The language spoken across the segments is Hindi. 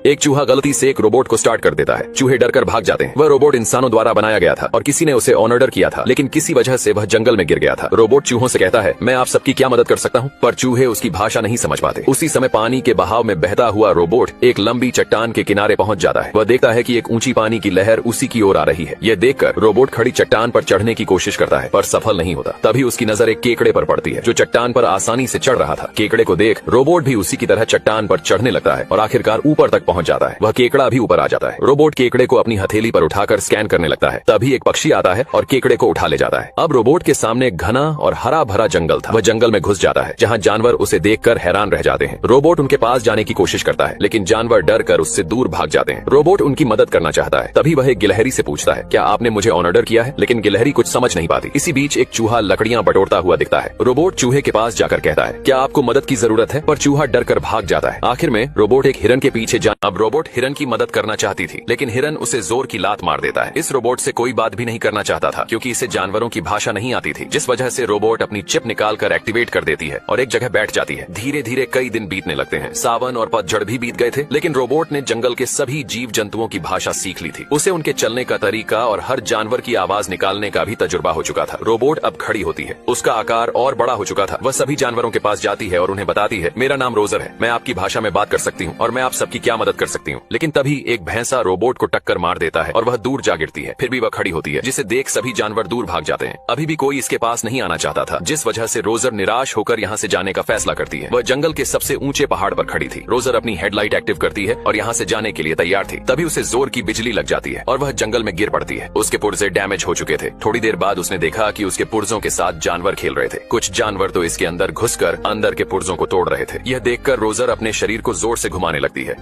एक चूहा गलती से एक रोबोट को स्टार्ट कर देता है। चूहे डरकर भाग जाते हैं। वह रोबोट इंसानों द्वारा बनाया गया था और किसी ने उसे ऑर्डर किया था, लेकिन किसी वजह से वह जंगल में गिर गया था। रोबोट चूहों से कहता है, मैं आप सबकी क्या मदद कर सकता हूँ, पर चूहे उसकी भाषा नहीं समझ पाते। उसी समय पानी के बहाव में बहता हुआ रोबोट एक लंबी चट्टान के किनारे पहुंच जाता है। वह देखता है कि एक ऊंची पानी की लहर उसी की ओर आ रही है। यह देखकर रोबोट खड़ी चट्टान पर चढ़ने की कोशिश करता है, पर सफल नहीं होता। तभी उसकी नजर एक केकड़े पर पड़ती है जो चट्टान पर आसानी से चढ़ रहा था। केकड़े को देख रोबोट भी उसी की तरह चट्टान पर चढ़ने लगता है और आखिरकार ऊपर तक पहुंच जाता है। वह केकड़ा भी ऊपर आ जाता है। रोबोट केकड़े को अपनी हथेली पर उठाकर स्कैन करने लगता है। तभी एक पक्षी आता है और केकड़े को उठा ले जाता है। अब रोबोट के सामने एक घना और हरा भरा जंगल था। वह जंगल में घुस जाता है, जहाँ जानवर उसे देखकर हैरान रह जाते हैं। रोबोट उनके पास जाने की कोशिश करता है, लेकिन जानवर डर कर उससे दूर भाग जाते हैं। रोबोट उनकी मदद करना चाहता है। तभी वह एक गिलहरी से पूछता है, क्या आपने मुझे ऑर्डर किया है? लेकिन गिलहरी कुछ समझ नहीं पाती। इसी बीच एक चूहा लकड़ियां बटोरता हुआ दिखता है। रोबोट चूहे के पास जाकर कहता है, क्या आपको मदद की जरूरत है? पर चूहा डर कर भाग जाता है। आखिर में रोबोट एक हिरन के पीछे अब रोबोट हिरन की मदद करना चाहती थी, लेकिन हिरन उसे जोर की लात मार देता है। इस रोबोट से कोई बात भी नहीं करना चाहता था, क्योंकि इसे जानवरों की भाषा नहीं आती थी, जिस वजह से रोबोट अपनी चिप निकालकर एक्टिवेट कर देती है और एक जगह बैठ जाती है। धीरे धीरे कई दिन बीतने लगते हैं। सावन और पतझड़ भी बीत गए थे, लेकिन रोबोट ने जंगल के सभी जीव जंतुओं की भाषा सीख ली थी। उसे उनके चलने का तरीका और हर जानवर की आवाज निकालने का भी तजुर्बा हो चुका था। रोबोट अब खड़ी होती है। उसका आकार और बड़ा हो चुका था। वह सभी जानवरों के पास जाती है और उन्हें बताती है, मेरा नाम रोजर है, मैं आपकी भाषा में बात कर सकती हूँ और मैं आप सबकी क्या मदद कर सकती हूँ। लेकिन तभी एक भैंसा रोबोट को टक्कर मार देता है और वह दूर जा गिरती है। फिर भी वह खड़ी होती है, जिसे देख सभी जानवर दूर भाग जाते हैं। अभी भी कोई इसके पास नहीं आना चाहता था, जिस वजह से रोजर निराश होकर यहाँ से जाने का फैसला करती है। वह जंगल के सबसे ऊंचे पहाड़ पर खड़ी थी। रोजर अपनी हेडलाइट एक्टिव करती है और यहाँ से जाने के लिए तैयार थी। तभी उसे जोर की बिजली लग जाती है और वह जंगल में गिर पड़ती है। उसके पुर्जे डैमेज हो चुके थे। थोड़ी देर बाद उसने देखा कि उसके पुर्जों के साथ जानवर खेल रहे थे। कुछ जानवर तो इसके अंदर घुसकर अंदर के पुर्जों को तोड़ रहे थे। यह देखकर रोजर अपने शरीर को जोर से घुमाने लगती है।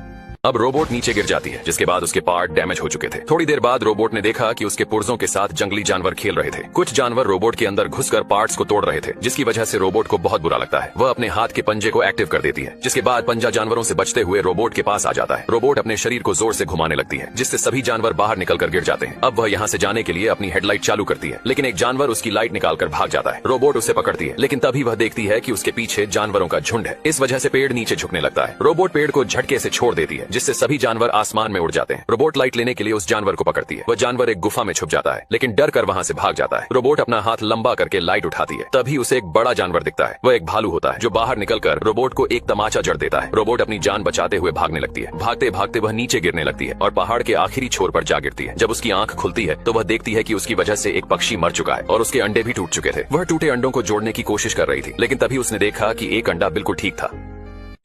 अब रोबोट नीचे गिर जाती है, जिसके बाद उसके पार्ट डैमेज हो चुके थे। थोड़ी देर बाद रोबोट ने देखा कि उसके पुर्जों के साथ जंगली जानवर खेल रहे थे। कुछ जानवर रोबोट के अंदर घुसकर पार्ट्स को तोड़ रहे थे, जिसकी वजह से रोबोट को बहुत बुरा लगता है। वह अपने हाथ के पंजे को एक्टिव कर देती है, जिसके बाद पंजा जानवरों से बचते हुए रोबोट के पास आ जाता है। रोबोट अपने शरीर को जोर से घुमाने लगती है, जिससे सभी जानवर बाहर निकलकर गिर जाते हैं। अब वह यहाँ से जाने के लिए अपनी हेडलाइट चालू करती है, लेकिन एक जानवर उसकी लाइट निकालकर भाग जाता है। रोबोट उसे पकड़ती है, लेकिन तभी वह देखती है कि उसके पीछे जानवरों का झुंड है। इस वजह से पेड़ नीचे झुकने लगता है। रोबोट पेड़ को झटके से छोड़ देती है, जिससे सभी जानवर आसमान में उड़ जाते हैं। रोबोट लाइट लेने के लिए उस जानवर को पकड़ती है। वह जानवर एक गुफा में छुप जाता है, लेकिन डर कर वहाँ से भाग जाता है। रोबोट अपना हाथ लंबा करके लाइट उठाती है। तभी उसे एक बड़ा जानवर दिखता है। वह एक भालू होता है, जो बाहर निकलकर रोबोट को एक तमाचा जड़ देता है। रोबोट अपनी जान बचाते हुए भागने लगती है। भागते भागते वह नीचे गिरने लगती है और पहाड़ के आखिरी छोर पर जा गिरती है। जब उसकी आंख खुलती है तो वह देखती है कि उसकी वजह से एक पक्षी मर चुका है और उसके अंडे भी टूट चुके थे। वह टूटे अंडों को जोड़ने की कोशिश कर रही थी, लेकिन तभी उसने देखा कि एक अंडा बिल्कुल ठीक था।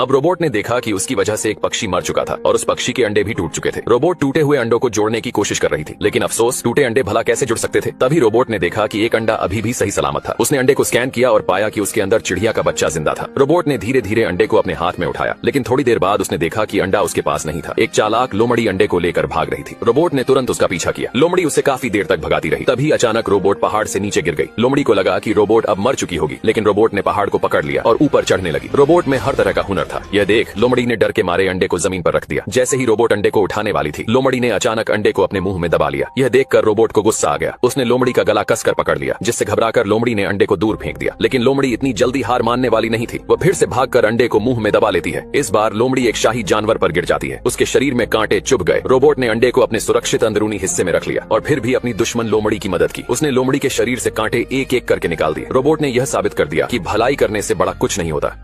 अब रोबोट ने देखा कि उसकी वजह से एक पक्षी मर चुका था और उस पक्षी के अंडे भी टूट चुके थे। रोबोट टूटे हुए अंडों को जोड़ने की कोशिश कर रही थी, लेकिन अफसोस, टूटे अंडे भला कैसे जुड़ सकते थे। तभी रोबोट ने देखा कि एक अंडा अभी भी सही सलामत था। उसने अंडे को स्कैन किया और पाया कि उसके अंदर चिड़िया का बच्चा जिंदा था। रोबोट ने धीरे धीरे अंडे को अपने हाथ में उठाया, लेकिन थोड़ी देर बाद उसने देखा कि अंडा उसके पास नहीं था। एक चालाक लोमड़ी अंडे को लेकर भाग रही थी। रोबोट ने तुरंत उसका पीछा किया। लोमड़ी उसे काफी देर तक भगाती रही। तभी अचानक रोबोट पहाड़ से नीचे गिर गई। लोमड़ी को लगा कि रोबोट अब मर चुकी होगी, लेकिन रोबोट ने पहाड़ को पकड़ लिया और ऊपर चढ़ने लगी। रोबोट में हर तरह का हुनर था। यह देख लोमड़ी ने डर के मारे अंडे को जमीन पर रख दिया। जैसे ही रोबोट अंडे को उठाने वाली थी, लोमड़ी ने अचानक अंडे को अपने मुंह में दबा लिया। यह देखकर रोबोट को गुस्सा आ गया। उसने लोमड़ी का गला कसकर पकड़ लिया, जिससे घबराकर लोमड़ी ने अंडे को दूर फेंक दिया। लेकिन लोमड़ी इतनी जल्दी हार मानने वाली नहीं थी। वह फिर से भागकर अंडे को मुंह में दबा लेती है। इस बार लोमड़ी एक शाही जानवर पर गिर जाती है। उसके शरीर में कांटे चुभ गए। रोबोट ने अंडे को अपने सुरक्षित अंदरूनी हिस्से में रख लिया और फिर भी अपनी दुश्मन लोमड़ी की मदद की। उसने लोमड़ी के शरीर से कांटे एक एक करके निकाल दिए। रोबोट ने यह साबित कर दिया कि भलाई करने से बड़ा कुछ नहीं होता।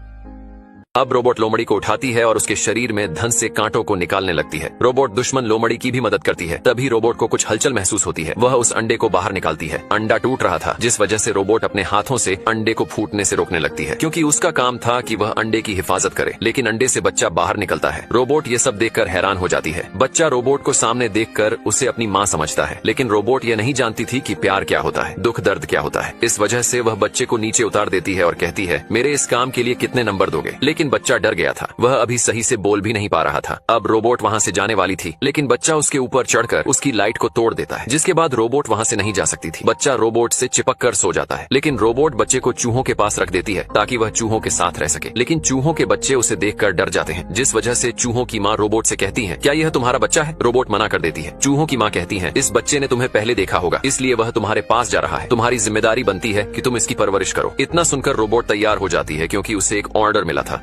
अब रोबोट लोमड़ी को उठाती है और उसके शरीर में धन से कांटों को निकालने लगती है। रोबोट दुश्मन लोमड़ी की भी मदद करती है। तभी रोबोट को कुछ हलचल महसूस होती है। वह उस अंडे को बाहर निकालती है। अंडा टूट रहा था, जिस वजह से रोबोट अपने हाथों से अंडे को फूटने से रोकने लगती है, क्योंकि उसका काम था कि वह अंडे की हिफाजत करे। लेकिन अंडे से बच्चा बाहर निकलता है। रोबोट ये सब देखकर हैरान हो जाती है। बच्चा रोबोट को सामने देखकर उसे अपनी माँ समझता है, लेकिन रोबोट ये नहीं जानती थी कि प्यार क्या होता है, दुख दर्द क्या होता है। इस वजह से वह बच्चे को नीचे उतार देती है और कहती है, मेरे इस काम के लिए कितने नंबर दोगे। लेकिन बच्चा डर गया था। वह अभी सही से बोल भी नहीं पा रहा था। अब रोबोट वहाँ से जाने वाली थी, लेकिन बच्चा उसके ऊपर चढ़कर उसकी लाइट को तोड़ देता है, जिसके बाद रोबोट वहाँ से नहीं जा सकती थी। बच्चा रोबोट से चिपक कर सो जाता है, लेकिन रोबोट बच्चे को चूहों के पास रख देती है ताकि वह चूहों के साथ रह सके। लेकिन चूहों के बच्चे उसे देखकर डर जाते हैं, जिस वजह से चूहों की माँ रोबोट से कहती है, क्या यह तुम्हारा बच्चा है? रोबोट मना कर देती है। चूहों की माँ कहती है, इस बच्चे ने तुम्हें पहले देखा होगा, इसलिए वह तुम्हारे पास जा रहा है। तुम्हारी जिम्मेदारी बनती है कि तुम इसकी परवरिश करो। इतना सुनकर रोबोट तैयार हो जाती है, क्योंकि उसे एक ऑर्डर मिला था।